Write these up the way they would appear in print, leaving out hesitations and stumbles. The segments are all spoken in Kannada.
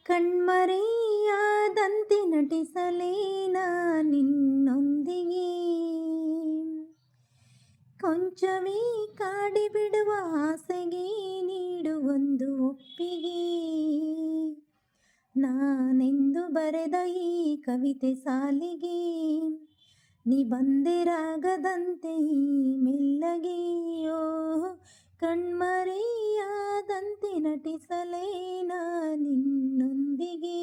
ಕಣ್ಮರೆಯಾದಂತೆ ನಟಿಸಲೇನಾ ನಿನ್ನೊಂದಿಗೆ, ಕೊಂಚವೇ ಕಾಡಿಬಿಡುವ ಆಸೆಗೆ ನೀಡುವೊಂದು ಒಪ್ಪಿಗೆ. ನಾನೆಂದು ಬರೆದ ಈ ಕವಿತೆ ಸಾಲಿಗೆ ನೀ ಬಂದಿರಾಗದಂತೆ ಈ ಮೆಲ್ಲಗೆಯೋ, ಕಣ್ಮರೆಯಾದಂತೆ ನಟಿಸಲೇನಾ ನಿನ್ನೊಂದಿಗೆ,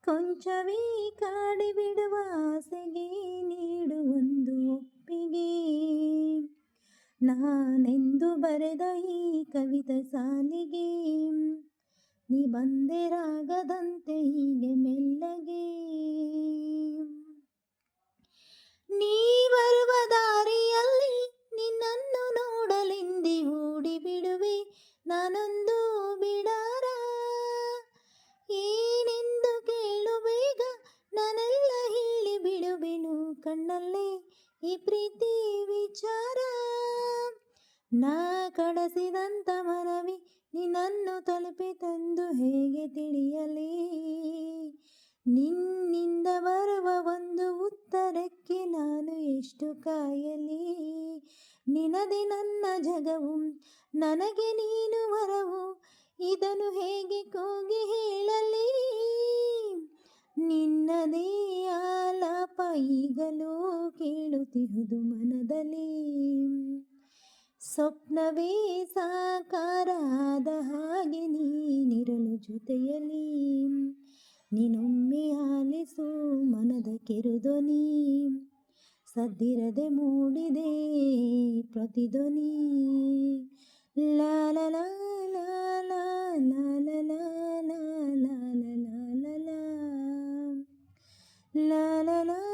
ಕೊಂಚವೇ ಕಾಡಿಬಿಡುವ ಆಸೆಗೆ ನೀಡುವೊಂದು ಒಪ್ಪಿಗೆ. ನಾನೆಂದು ಬರೆದ ಈ ಕವಿತೆ ಸಾಲಿಗೆ ನೀ ಬಂದಿರಾಗದಂತೆ ಹೀಗೆ ಮೆಲ್ಲಗೆ. ನೀ ಬರುವ ದಾರಿಯಲ್ಲಿ ನಿನ್ನನ್ನು ನೋಡಲೆಂದೇ ಓಡಿಬಿಡುವೆ ನಾನೊಂದು ಬಿಡಾರ. ಏನೆಂದು ಕೇಳು ಬೇಗ, ನಾನೆಲ್ಲ ಹೇಳಿ ಬಿಡುವೆನು ಕಣ್ಣಲ್ಲೇ ಈ ಪ್ರೀತಿ ವಿಚಾರ. ನಾ ಕಡಸಿದಂತ ಮನವಿ ನಿನ್ನನ್ನು ತಲುಪಿತೆಂದು ಹೇಗೆ ತಿಳಿಯಲಿ, ನಿನ್ನಿಂದ ಬರುವ ಒಂದು ಉತ್ತರಕ್ಕೆ ನಾನು ಎಷ್ಟು ಕಾಯಲಿ. ನಿನದೆ ನನ್ನ ಜಗವು, ನನಗೆ ನೀನು ವರವು, ಇದನ್ನು ಹೇಗೆ ಕೂಗಿ ಹೇಳಲಿ. ನಿನ್ನದೇ ಆಲಾಪ ಈಗಲೂ ಕೇಳುತ್ತಿಹುದು ಮನದಲ್ಲಿ, ಸ್ವಪ್ನವೇ ಸಾಕಾರ ಆದ ಹಾಗೆ ನೀನಿರಲು ಜೊತೆಯಲಿ. ನೀನೊಮ್ಮೆ ಆಲಿಸು ಮನದ ಕಿರುಧ್ವನಿ, ಸದ್ದಿರದೆ ಮೂಡಿದೆ ಪ್ರತಿಧ್ವನಿ. ಲಾ ಲಾ ಲಾ ಲಾ ಲಾ ಲಾ ಲಾ ಲಾ ಲಾ ಲಾ ಲಾ ಲಾ ಲಾ ಲಾ ಲಾ.